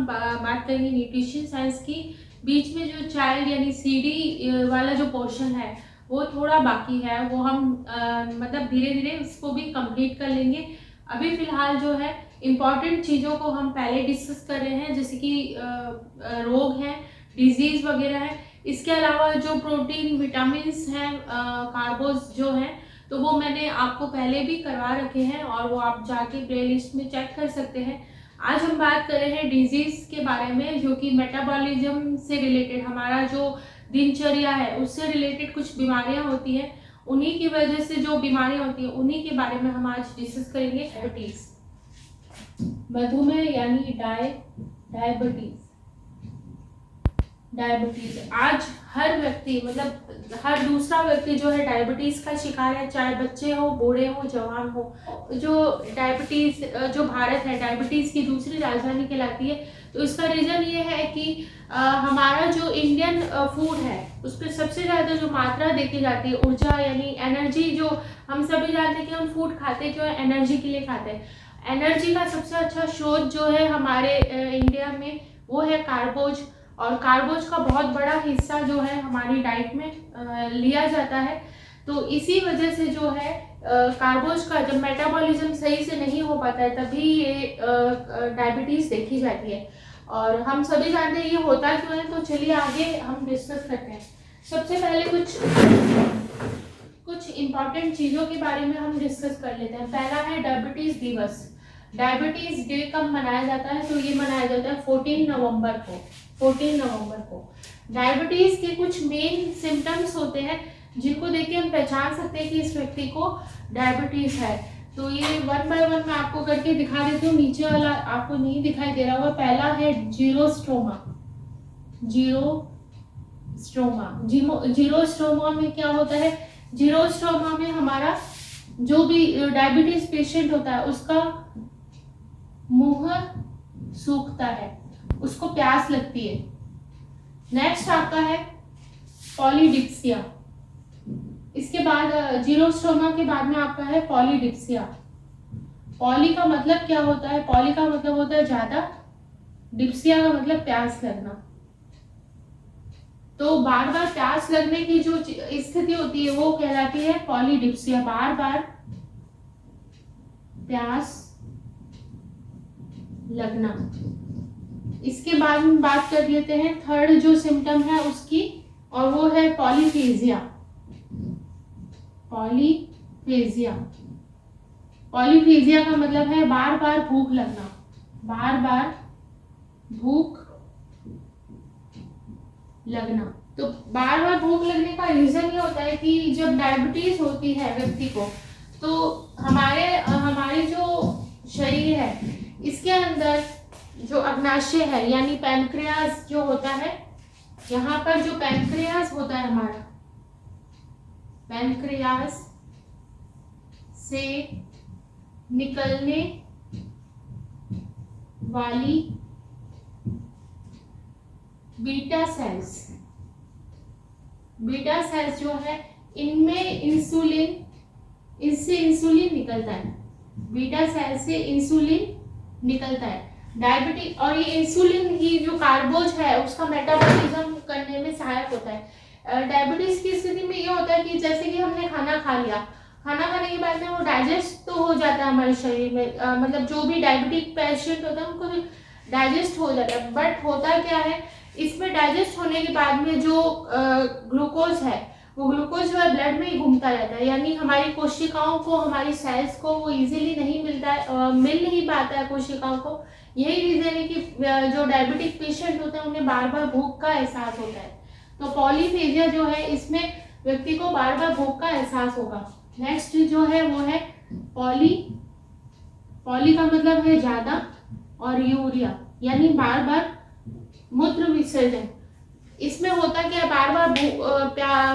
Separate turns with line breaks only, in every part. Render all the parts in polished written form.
बात करेंगे nutrition science की। बीच में जो चाइल्ड यानी सीडी वाला जो पोर्शन है वो थोड़ा बाकी है, वो हम मतलब धीरे धीरे उसको भी कंप्लीट कर लेंगे। अभी फिलहाल जो है इम्पॉर्टेंट चीज़ों को हम पहले डिस्कस कर रहे हैं, जैसे कि रोग हैं, डिजीज वगैरह है। इसके अलावा जो प्रोटीन विटामिन्स हैं, कार्बोज जो हैं, तो वो मैंने आपको पहले भी करवा रखे हैं और वो आप जाके प्लेलिस्ट में चेक कर सकते हैं। आज हम बात कर रहे हैं डिजीज के बारे में, जो कि मेटाबॉलिज्म से रिलेटेड, हमारा जो दिनचर्या है उससे रिलेटेड कुछ बीमारियां होती हैं, उन्हीं की वजह से जो बीमारियां होती हैं उन्हीं के बारे में हम आज डिस्कस करेंगे। डायबिटीज, मधुमेह यानी डायबिटीज आज हर व्यक्ति, मतलब हर दूसरा व्यक्ति जो है डायबिटीज का शिकार है, चाहे बच्चे हो, बूढ़े हो, जवान हो। जो डायबिटीज, जो भारत है डायबिटीज की दूसरी राजधानी कहलाती है। तो इसका रीजन ये है कि हमारा जो इंडियन फूड है उस पर सबसे ज़्यादा जो मात्रा देखी जाती है ऊर्जा यानी एनर्जी, जो हम सभी जानते हैं कि हम फूड खाते क्यों है, एनर्जी के लिए खाते हैं। एनर्जी का सबसे अच्छा स्रोत जो है हमारे इंडिया में वो है कार्बोज, और कार्बोज का बहुत बड़ा हिस्सा जो है हमारी डाइट में लिया जाता है। तो इसी वजह से जो है कार्बोज का जब मेटाबॉलिज्म सही से नहीं हो पाता है तभी ये डायबिटीज देखी जाती है। और हम सभी जानते हैं ये होता क्यों है, तो चलिए आगे हम डिस्कस करते हैं। सबसे पहले कुछ इम्पॉर्टेंट चीज़ों के बारे में हम डिस्कस कर लेते हैं। पहला है डायबिटीज दिवस। डायबिटीज डे कब मनाया जाता है, तो ये मनाया जाता है 14 नवंबर को। डायबिटीज के कुछ मेन सिम्टम्स होते हैं जिनको देख के हम पहचान सकते हैं कि इस व्यक्ति को डायबिटीज है। तो ये वन बाय वन मैं आपको करके दिखा देती हूँ। नीचे वाला आपको नहीं दिखाई दे रहा होगा। पहला है जीरोस्ट्रोमा में क्या होता है, जीरोस्ट्रोमा में हमारा जो भी डायबिटीज पेशेंट होता है उसका मुंह सूखता है, उसको प्यास लगती है। नेक्स्ट आपका है पॉलीडिप्सिया। इसके बाद जीरोस्ट्रोमा के बाद में आपका है पॉलीडिप्सिया। पॉली का मतलब क्या होता है, पॉली का मतलब होता है ज्यादा, डिप्सिया का मतलब प्यास लगना। तो बार बार प्यास लगने की जो स्थिति होती है वो कहलाती है पॉलीडिप्सिया, बार बार प्यास लगना। इसके बाद हम बात कर लेते हैं थर्ड जो सिम्टम है उसकी, और वो है पॉलीफेजिया। पॉलीफेजिया का मतलब है बार बार भूख लगना, बार बार भूख लगना। तो बार बार भूख लगने का रीजन ये होता है कि जब डायबिटीज होती है व्यक्ति को, तो हमारी जो शरीर है इसके अंदर जो अग्नाशय है यानी पैनक्रियास जो होता है, यहाँ पर जो पैनक्रियास होता है हमारा, पैनक्रियास से निकलने वाली बीटा सेल्स जो है इनमें इससे इंसुलिन निकलता है। बीटा सेल से इंसुलिन निकलता है डायबिटिक, और ये इंसुलिन ही जो कार्बोज है उसका मेटाबॉलिज्म करने में सहायक होता है। डायबिटीज की स्थिति में ये होता है कि जैसे कि हमने खाना खा लिया, खाना खाने के बाद में वो डाइजेस्ट तो हो जाता है हमारे शरीर में, मतलब जो भी डायबिटिक पेशेंट होता है उनको डाइजेस्ट हो जाता है। बट होता क्या है, इसमें डाइजेस्ट होने के बाद में जो ग्लूकोज है वो ग्लूकोज जो है ब्लड में ही घूमता रहता है, यानी हमारी कोशिकाओं को, हमारी सेल्स को वो इजीली नहीं मिलता है, मिल नहीं पाता है कोशिकाओं को। यही रीजन है कि जो डायबिटिक पेशेंट होते हैं उन्हें बार बार भूख का एहसास होता है। तो पॉलीफेजिया जो है इसमें व्यक्ति को बार बार भूख का एहसास होगा। नेक्स्ट जो है वो है पॉली का मतलब है ज्यादा, और यूरिया यानी बार बार मूत्र विसर्जन। इसमें होता क्या है, बार बार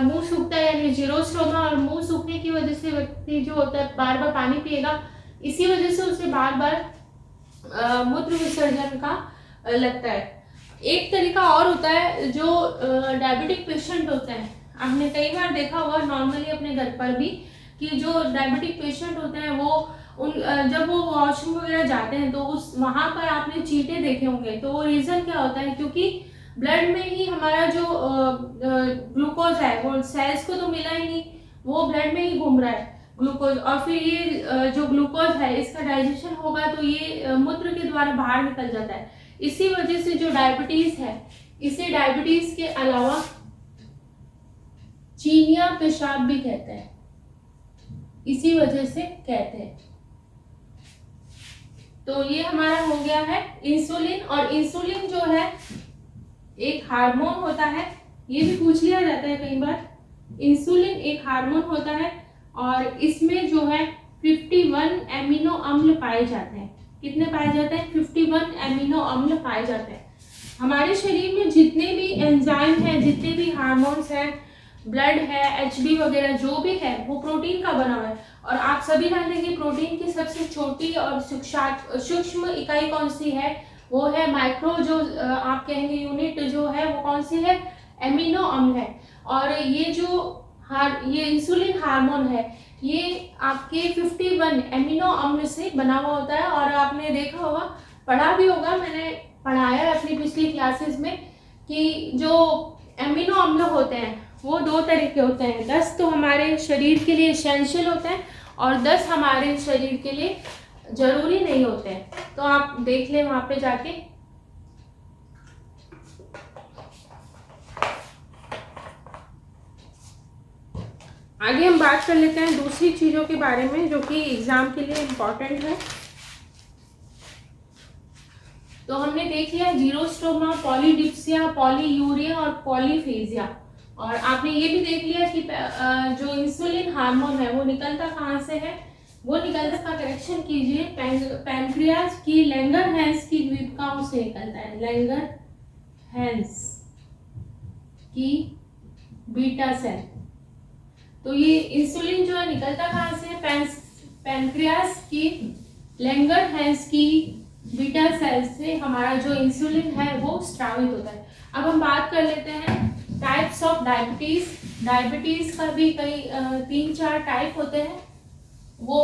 मुंह सूखता है, यानी जीरोस्ट्रोमा, और मुंह सूखने की वजह से व्यक्ति जो होता है बार बार पानी पिएगा, इसी वजह से उसे बार बार मूत्र विसर्जन का लगता है। एक तरीका और होता है, जो डायबिटिक पेशेंट होते हैं, आपने कई बार देखा होगा नॉर्मली अपने घर पर भी, कि जो डायबिटिक पेशेंट होते हैं वो जब वो वॉशरूम वगैरह जाते हैं तो उस वहां पर आपने चींटे देखे होंगे, तो वो रीजन क्या होता है, क्योंकि ब्लड में ही हमारा जो ग्लूकोज है वो सेल्स को तो मिला ही नहीं, वो ब्लड में ही घूम रहा है ग्लूकोज, और फिर ये जो ग्लूकोज है इसका डाइजेशन होगा तो ये मूत्र के द्वारा बाहर निकल जाता है। इसी वजह से जो डायबिटीज है, इसे डायबिटीज के अलावा चीनिया पेशाब भी कहते हैं, इसी वजह से कहते हैं। तो ये हमारा हो गया है इंसुलिन। और इंसुलिन जो है एक हार्मोन होता है, ये भी पूछ लिया जाता है कई बार। इंसुलिन एक हार्मोन होता है और इसमें जो है 51 एमिनो अम्ल पाए जाते हैं। कितने पाए जाते हैं? 51 एमिनो अम्ल पाए जाते हैं। हमारे शरीर में जितने भी एंजाइम हैं, जितने भी हार्मोन्स हैं, ब्लड है, एचबी वगैरह जो भी है, वो प्रोटीन का बना हुआ है। और आप सभी जानते हैं कि प्रोटीन की सबसे छोटी और सूक्ष्म इकाई कौन सी है? वो है माइक्रो, जो आप कहेंगे यूनिट जो है वो कौन सी है? एमिनो अम्ल है। और ये जो ये इंसुलिन हार्मोन है, ये आपके 51 एमिनो अम्ल से बना हुआ होता है। और आपने देखा होगा, पढ़ा भी होगा, मैंने पढ़ाया है अपनी पिछली क्लासेस में, कि जो एमिनो अम्ल होते हैं वो 2 तरह के होते हैं। 10 तो हमारे शरीर के लिए एसेंशियल होते हैं और 10 हमारे शरीर के लिए जरूरी नहीं होते हैं। तो आप देख लें वहां पे जाके। आगे हम बात कर लेते हैं दूसरी चीजों के बारे में जो कि एग्जाम के लिए इम्पोर्टेंट है। तो हमने देख लिया जीरोस्टोमा, पॉलीडिप्सिया, पॉलीयूरिया और पॉलीफेजिया। और आपने ये भी देख लिया कि जो इंसुलिन हार्मोन है वो निकलता कहाँ से है? वो निकलता, का करेक्शन कीजिए, पैनक्रियाज की लैंगरहैंस की द्वीपिकाओं से निकलता है। लैंगरहैंस की बीटा सेल। तो ये इंसुलिन जो है निकलता कहाँ से? पैनक्रियाज की लैंगरहैंस की बीटा सेल से हमारा जो इंसुलिन है वो स्रावित होता है। अब हम बात कर लेते हैं टाइप्स ऑफ डायबिटीज। डायबिटीज का भी कई 3-4 टाइप होते हैं। वो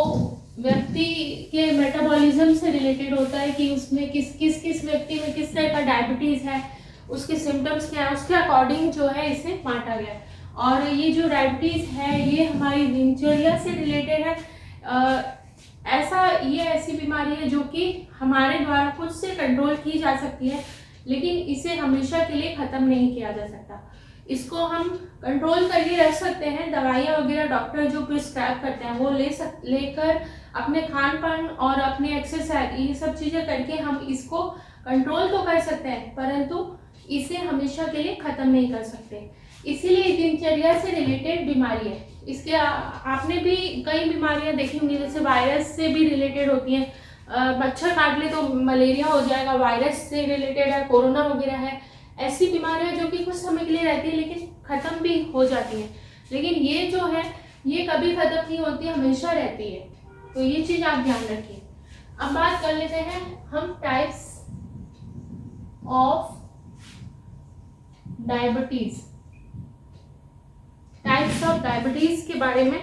व्यक्ति के मेटाबॉलिज्म से रिलेटेड होता है कि उसमें किस व्यक्ति में किस तरह का डायबिटीज है, उसके सिम्टम्स क्या है, उसके अकॉर्डिंग जो है इसे बांटा गया है। और ये जो डायबिटीज है ये हमारी दिनचर्या से रिलेटेड है। ये ऐसी बीमारी है जो कि हमारे द्वारा खुद से कंट्रोल की जा सकती है, लेकिन इसे हमेशा के लिए खत्म नहीं किया जा सकता। इसको हम कंट्रोल करके रख सकते हैं। दवाइयाँ वगैरह डॉक्टर जो प्रिस्क्राइब करते हैं वो लेकर अपने खान पान और अपने एक्सरसाइज, ये सब चीज़ें करके हम इसको कंट्रोल तो कर सकते हैं, परंतु इसे हमेशा के लिए खत्म नहीं कर सकते। इसीलिए दिनचर्या से रिलेटेड बीमारी है। इसके आपने भी कई बीमारियां देखी होंगी, जैसे वायरस से भी रिलेटेड होती हैं। मच्छर काट ले तो मलेरिया हो जाएगा, वायरस से रिलेटेड है, कोरोना वगैरह है। ऐसी बीमारियां जो कि कुछ समय के लिए रहती है लेकिन खत्म भी हो जाती हैं। लेकिन ये जो है ये कभी खत्म नहीं होती, हमेशा रहती है। तो ये चीज आप ध्यान रखिए। अब बात कर लेते हैं हम types of diabetes. Types of diabetes के बारे में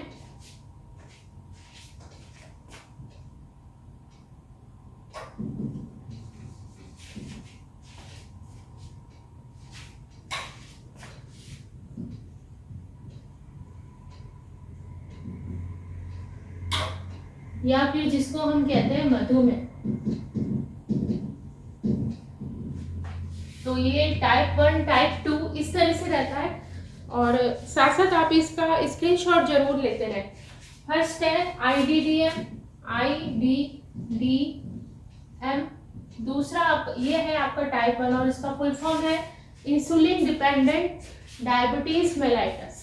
या फिर जिसको हम कहते हैं मधुमेह। तो ये टाइप 1, टाइप 2 इस तरह से रहता है। और साथ साथ आप इसका स्क्रीनशॉट जरूर लेते रहें। फर्स्ट है IDDM, दूसरा ये है आपका टाइप 1 और इसका फुल फॉर्म है insulin dependent diabetes mellitus.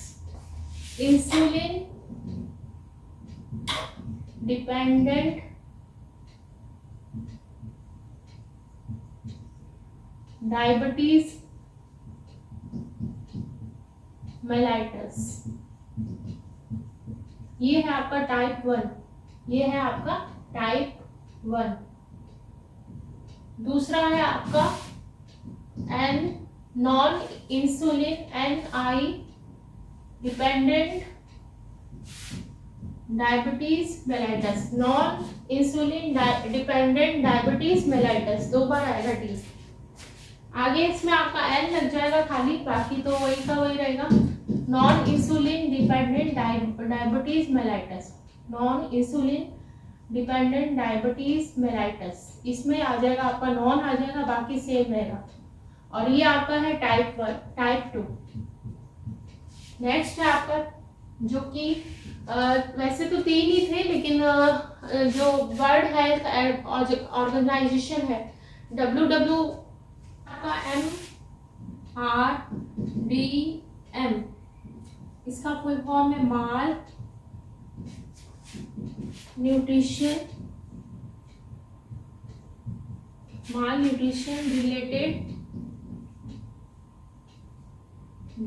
Insulin dependent diabetes mellitus. ये है आपका टाइप 1, ये है आपका टाइप 1। दूसरा है आपका non insulin NI dependent diabetes mellitus, non insulin dependent diabetes mellitus, 2 बार आएगा डी। आगे इसमें आपका एन लग जाएगा खाली, बाकी तो वही का वही रहेगा। Non insulin dependent diabetes mellitus, non insulin dependent diabetes mellitus, इसमें आ जाएगा आपका नॉन आ जाएगा, बाकी सेम रहेगा। और ये आपका है टाइप 1, टाइप 2। नेक्स्ट है आपका जो कि वैसे तो 3 ही थे, लेकिन जो वर्ल्ड हेल्थ ऑर्गेनाइजेशन है WHO का MRDM, इसका फुल फॉर्म है माल न्यूट्रिशन रिलेटेड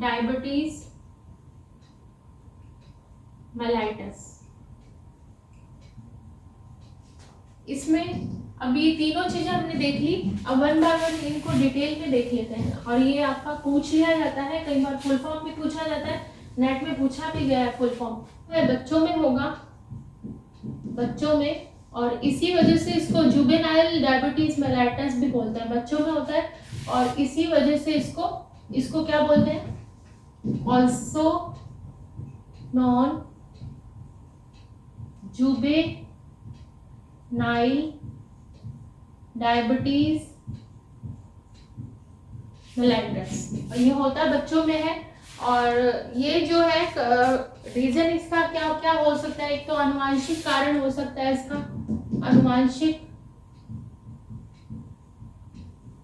डायबिटीज मेलाइटस। इसमें अब ये तीनों चीजें हमने देख ली, अब 1 बाय 1 इनको डिटेल में देख लेते हैं। और ये आपका पूछ लिया जाता है, कई बार फुल फॉर्म भी पूछा जाता है, नेट में पूछा भी गया है फुल फॉर्म। बच्चों में होगा, बच्चों में, और इसी वजह से इसको जुवेनाइल डायबिटीज मेलाइटस भी बोलते हैं, बच्चों में होता है। और इसी वजह से इसको क्या बोलते हैं, also non juvenile diabetes mellitus, और ये होता है बच्चों में है। और ये जो है रीजन इसका क्या क्या हो सकता है, एक तो आनुवंशिक कारण हो सकता है, इसका आनुवंशिक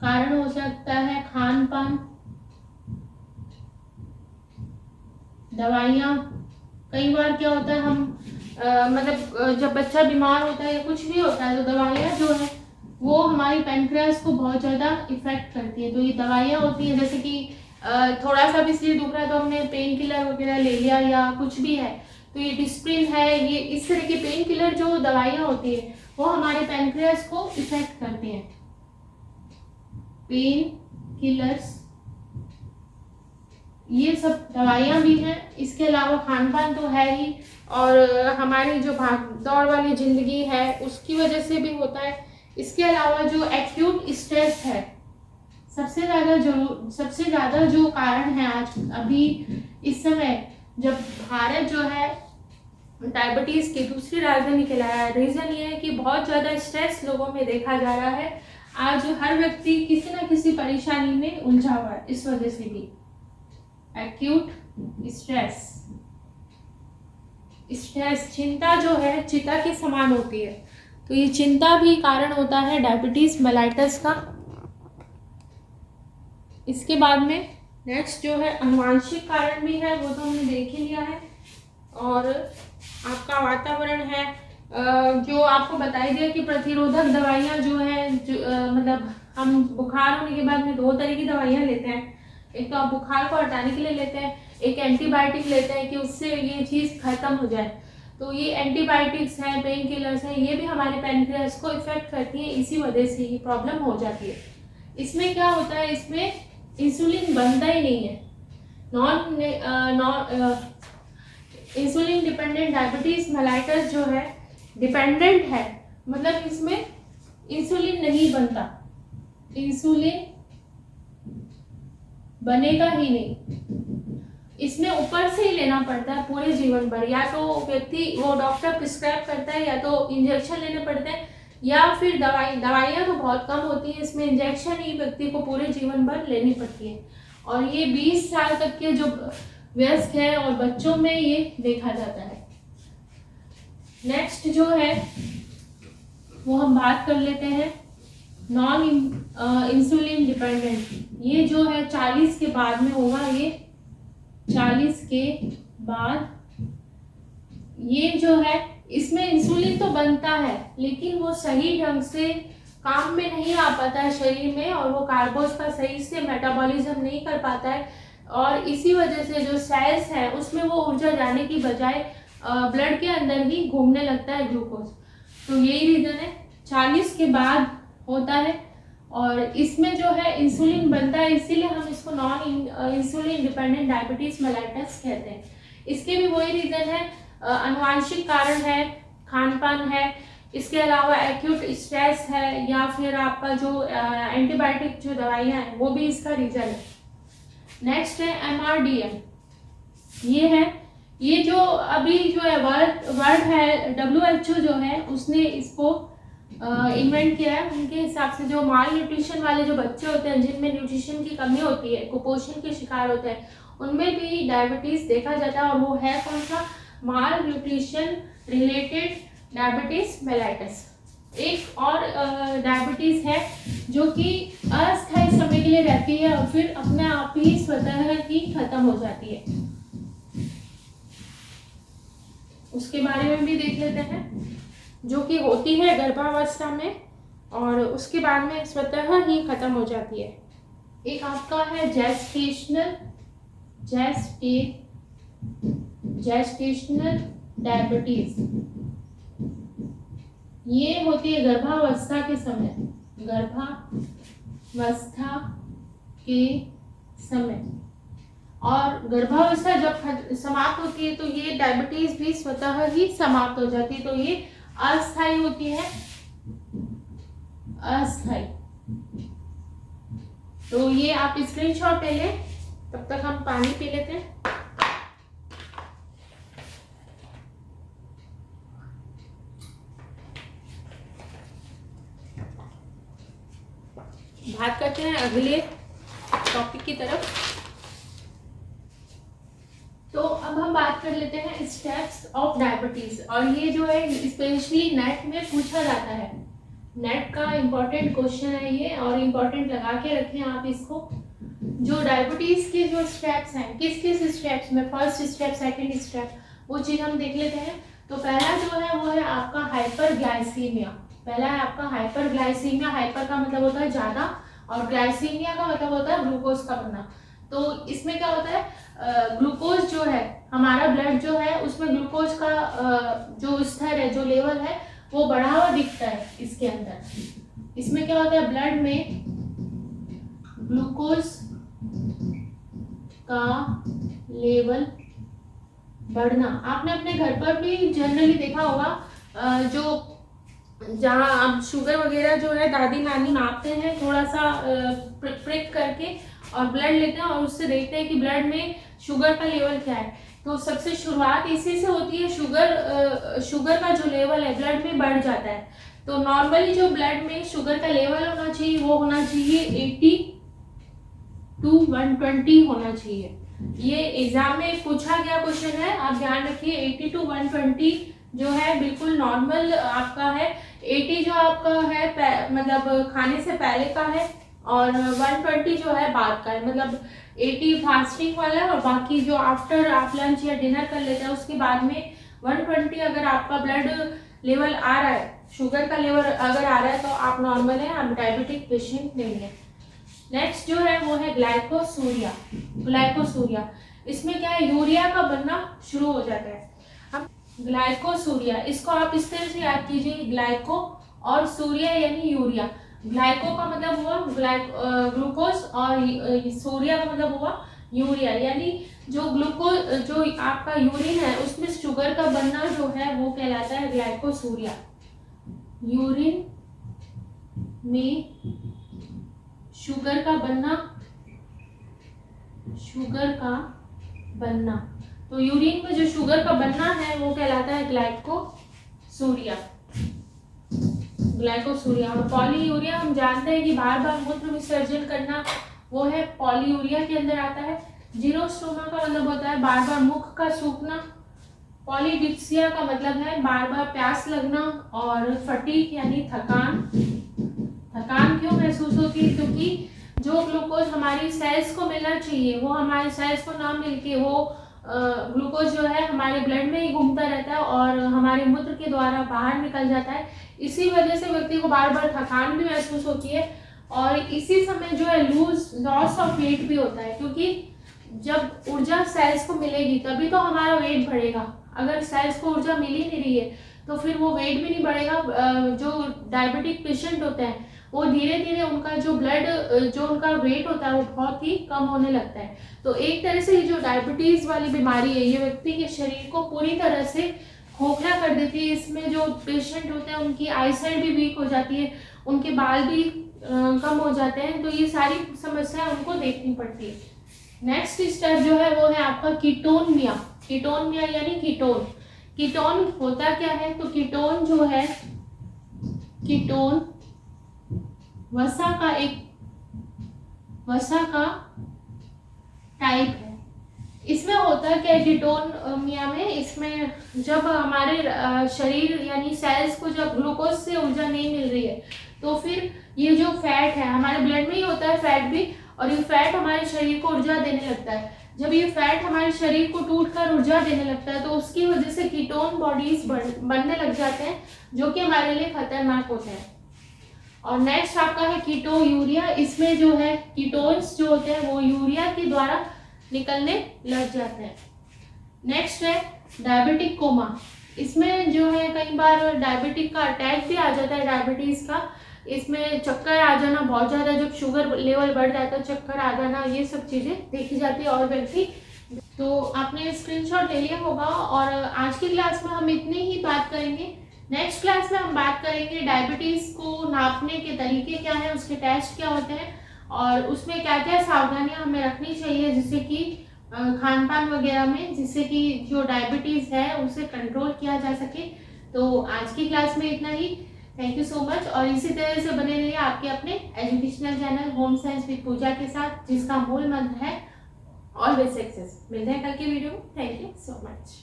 कारण हो सकता है, खान पान, दवाइयाँ। कई बार क्या होता है हम मतलब जब बच्चा बीमार होता है या कुछ भी होता है तो दवाइयाँ जो है वो हमारी पैनक्रियास को बहुत ज़्यादा इफेक्ट करती है। तो ये दवाइयाँ होती हैं, जैसे कि थोड़ा सा भी सिर दुख रहा है तो हमने पेन किलर वगैरह ले लिया या कुछ भी है, तो ये डिस्प्रिन है, ये इस तरह के पेन किलर जो दवाइयाँ होती है वो हमारे पैनक्रियास को इफेक्ट करती हैं। पेन किलर्स ये सब दवाइयाँ भी हैं। इसके अलावा खान पान तो है ही, और हमारी जो भाग दौड़ वाली ज़िंदगी है उसकी वजह से भी होता है। इसके अलावा जो एक्यूट स्ट्रेस है, सबसे ज़्यादा जो कारण है आज अभी इस समय, जब भारत जो है डायबिटीज़ की दूसरी राजधानी कहलाया है, रीज़न ये है कि बहुत ज़्यादा स्ट्रेस लोगों में देखा जा रहा है। आज हर व्यक्ति किसी न किसी परेशानी में उलझा हुआ है, इस वजह से भी एक्यूट स्ट्रेस, चिंता जो है चिता के समान होती है, तो ये चिंता भी कारण होता है डायबिटीज मेलाइटस का। इसके बाद में नेक्स्ट जो है आनुवंशिक कारण भी है, वो तो हमने देख ही लिया है। और आपका वातावरण है, जो आपको बताई दिया कि प्रतिरोधक दवाइयाँ जो है मतलब हम बुखार होने के बाद में 2 तरह की दवाइयाँ लेते हैं। एक तो आप बुखार को हटाने के लिए लेते हैं, एक एंटीबायोटिक लेते हैं कि उससे ये चीज़ खत्म हो जाए। तो ये एंटीबायोटिक्स हैं, पेन किलर्स हैं, ये भी हमारे पैनक्रियास को इफेक्ट करती हैं, इसी वजह से ये प्रॉब्लम हो जाती है। इसमें क्या होता है, इसमें इंसुलिन बनता ही नहीं है। इंसुलिन डिपेंडेंट डायबिटीज मेलाइटस जो है डिपेंडेंट है, मतलब इसमें इंसुलिन नहीं बनता, इंसुलिन बनेगा ही नहीं, इसमें ऊपर से ही लेना पड़ता है पूरे जीवन भर। या तो व्यक्ति वो डॉक्टर प्रिस्क्राइब करता है, या तो इंजेक्शन लेने पड़ते हैं, या फिर दवाइयाँ तो बहुत कम होती है, इसमें इंजेक्शन ही व्यक्ति को पूरे जीवन भर लेनी पड़ती है। और ये 20 साल तक के जो वयस्क है और बच्चों में ये देखा जाता है। नेक्स्ट जो है वो हम बात कर लेते हैं नॉन इंसुलिन डिपेंडेंट। ये जो है 40 के बाद में होगा, ये 40 के बाद ये जो है इसमें इंसुलिन तो बनता है लेकिन वो सही ढंग से काम में नहीं आ पाता है शरीर में, और वो कार्बोज का सही से मेटाबॉलिज्म नहीं कर पाता है, और इसी वजह से जो सेल्स है उसमें वो ऊर्जा जाने की बजाय ब्लड के अंदर ही घूमने लगता है ग्लूकोज। तो यही रीज़न है, 40 के बाद होता है। और इसमें जो है इंसुलिन बनता है, इसीलिए हम इसको non insulin dependent diabetes mellitus कहते हैं। इसके भी वही रीज़न है, आनुवंशिक कारण है, खान पान है, इसके अलावा एक्यूट स्ट्रेस है, या फिर आपका जो एंटीबायोटिक जो दवाइयाँ हैं वो भी इसका रीजन है। नेक्स्ट है MRDM, ये है, ये जो अभी जो है वर्ल्ड है, WHO जो है उसने इसको इन्वेंट किया है। उनके हिसाब से जो माल न्यूट्रिशन वाले जो बच्चे होते हैं, जिनमें न्यूट्रिशन की कमी होती है, कुपोषण के शिकार होते हैं, उनमें भी डायबिटीज देखा जाता है। और वो है कौन सा? माल न्यूट्रिशन रिलेटेड डायबिटीज मेलाइटस। एक और डायबिटीज है जो कि अस्थायी समय के लिए रहती है और फिर अपने आप ही स्वतः ही खत्म हो जाती है, उसके बारे में भी देख लेते हैं, जो कि होती है गर्भावस्था में और उसके बाद में स्वतः ही खत्म हो जाती है। एक आपका है जेस्टेशनल डायबिटीज, ये होती है गर्भावस्था के समय, गर्भावस्था के समय। और गर्भावस्था जब समाप्त होती है तो ये डायबिटीज भी स्वतः ही समाप्त हो जाती है, तो ये अस्थायी होती है, अस्थायी। तो ये आप स्क्रीनशॉट ले लें, तब तक हम पानी पी लेते हैं। बात करते हैं अगले टॉपिक की तरफ। तो अब हम बात कर लेते हैं स्टेप्स ऑफ डायबिटीज, और ये जो है स्पेशली नेट में पूछा जाता है, नेट का इम्पोर्टेंट क्वेश्चन है ये, और इम्पोर्टेंट लगा के रखें आप इसको। जो डायबिटीज के जो स्टेप्स हैं, किस किस स्टेप्स में, फर्स्ट स्टेप, सेकंड स्टेप, वो चीज हम देख लेते हैं। तो पहला जो है वो है आपका हाइपरग्लाइसीमिया। पहला है आपका हाइपरग्लाइसीमिया। हाइपर का मतलब होता है ज्यादा, और ग्लाइसीमिया का मतलब होता है ग्लूकोज का बनना। तो इसमें क्या होता है, ग्लूकोज जो है, हमारा ब्लड जो है उसमें ग्लूकोज का जो स्तर है, जो लेवल है, वो बढ़ा हुआ दिखता है इसके अंदर। इसमें क्या होता है, ब्लड में ग्लूकोज का लेवल बढ़ना। आपने अपने घर पर भी जनरली देखा होगा, जो जहाँ आप शुगर वगैरह जो है दादी नानी नापते हैं, थोड़ा सा प्रिक करके और ब्लड लेते हैं और उससे देखते हैं कि ब्लड में शुगर का लेवल क्या है। तो सबसे शुरुआत इसी से होती है, शुगर का जो लेवल है ब्लड में बढ़ जाता है। तो नॉर्मली जो ब्लड में शुगर का लेवल होना चाहिए वो होना चाहिए 80 to 120 होना चाहिए। ये एग्जाम में पूछा गया क्वेश्चन है, आप ध्यान रखिए। 80 to 120 जो है बिल्कुल नॉर्मल आपका है। 80 जो आपका है मतलब खाने से पहले का है, और 120 जो है बाद का है। मतलब 80 फास्टिंग वाला है, और बाकी जो आफ्टर आप लंच या डिनर कर लेते हैं उसके बाद में 120 अगर आपका ब्लड लेवल आ रहा है, शुगर का लेवल अगर आ रहा है, तो आप नॉर्मल है, आप डायबिटिक पेशेंट नहीं है। नेक्स्ट जो है वो है ग्लाइकोसूरिया। ग्लाइकोसूरिया, इसमें क्या है, यूरिया का बनना शुरू हो जाता है। हम ग्लाइकोसूरिया, इसको आप इस तरह से याद कीजिए, ग्लाइको और सूर्या यानी यूरिया। ग्लाइको का मतलब हुआ ग्लूकोज, और सूर्या का मतलब हुआ यूरिया, यानी जो ग्लूकोज जो आपका यूरिन है उसमें शुगर का बनना जो है वो कहलाता है ग्लाइकोसूरिया। यूरिन में शुगर का बनना, शुगर का बनना, तो यूरिन में जो शुगर का बनना है वो कहलाता है ग्लाइकोसूरिया। ग्लाइकोसूरिया। और पॉलीयूरिया हम जानते हैं कि बार बार मूत्र विसर्जन करना, वो है पॉलीयूरिया के अंदर आता है। जीरोस्टोमा का मतलब होता है बार बार मुख का सूखना। पॉलीडिप्सिया का मतलब है बार बार प्यास लगना। और फटीग यानी थकान। थकान क्यों महसूस होती है, क्योंकि जो ग्लूकोज हमारी सेल्स को मिलना चाहिए वो हमारे सेल्स को ना मिलके वो ग्लूकोज जो है हमारे ब्लड में ही घूमता रहता है और हमारे मूत्र के द्वारा बाहर निकल जाता है। इसी वजह से व्यक्ति को बार बार थकान भी महसूस होती है, और इसी समय जो है लॉस ऑफ वेट भी होता है, क्योंकि जब ऊर्जा सेल्स को मिलेगी तभी तो हमारा वेट बढ़ेगा। अगर सेल्स को ऊर्जा मिल ही नहीं रही है तो फिर वो वेट भी नहीं बढ़ेगा। जो डायबिटिक पेशेंट होते हैं वो धीरे धीरे उनका जो ब्लड जो उनका वेट होता है वो बहुत ही कम होने लगता है। तो एक तरह से जो डायबिटीज़ वाली बीमारी है ये व्यक्ति के शरीर को पूरी तरह से खोखला कर देती है। इसमें जो पेशेंट होते हैं उनकी आईसाइट भी वीक हो जाती है, उनके बाल भी कम हो जाते हैं। तो ये सारी समस्याएं उनको देखनी पड़ती है। नेक्स्ट स्टेप जो है वो है आपका कीटोनिया। कीटोनिया यानी कीटोन। कीटोन होता क्या है? तो कीटोन जो है, कीटोन वसा का टाइप है। इसमें होता क्या है कीटोनिया में? इसमें जब हमारे शरीर यानी सेल्स को जब ग्लूकोज से ऊर्जा नहीं मिल रही है तो फिर ये जो फैट है, हमारे ब्लड में ही होता है फैट भी, और ये फैट हमारे शरीर को ऊर्जा देने लगता है। जब ये फैट हमारे शरीर को टूटकर ऊर्जा देने लगता है तो उसकी वजह से कीटोन बॉडीज बनने लग जाते हैं जो कि हमारे लिए खतरनाक होते हैं। और नेक्स्ट आपका है कीटो यूरिया। इसमें जो है कीटोन्स जो होते हैं वो यूरिया के द्वारा निकलने लग जाते हैं। नेक्स्ट है डायबिटिक कोमा। इसमें जो है कई बार डायबिटिक का अटैक भी आ जाता है, डायबिटीज का। इसमें चक्कर आ जाना बहुत ज़्यादा, जब शुगर लेवल बढ़ जाता है चक्कर आ जाना, ये सब चीज़ें देखी जाती है। और व्यक्ति तो आपने स्क्रीनशॉट ले लिया होगा। और आज की क्लास में हम इतनी ही बात करेंगे। नेक्स्ट क्लास में हम बात करेंगे डायबिटीज़ को नापने के तरीके क्या हैं, उसके टेस्ट क्या होते हैं और उसमें क्या क्या सावधानियां हमें रखनी चाहिए जिससे कि खान पान वगैरह में, जिससे कि जो डायबिटीज़ है उसे कंट्रोल किया जा सके। तो आज की क्लास में इतना ही। Thank you so much. और इसी तरह से बने रहिए आपके अपने educational channel home science with Pooja के साथ, जिसका मूल मंत्र है ऑलवेज सक्सेस। मिलते हैं कल की वीडियो में। Thank you so much.